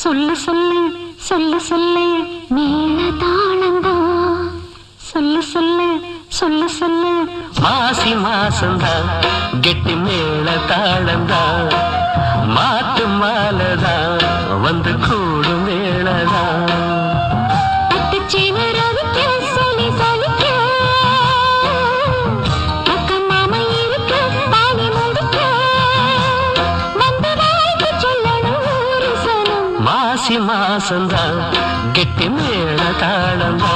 சொல்லு சொல்லு சொல்லு சொல்லு மேல தாளந்தா சொல்லு சொல்லு சொல்லு சொல்லு மாசி மாசந்தா கெட்டி மேல தாளந்தா மாட்டு மாலதா வந்து கூடும் வேளதா மாசி மாசந்தா கெட்டி மேல தாளந்தா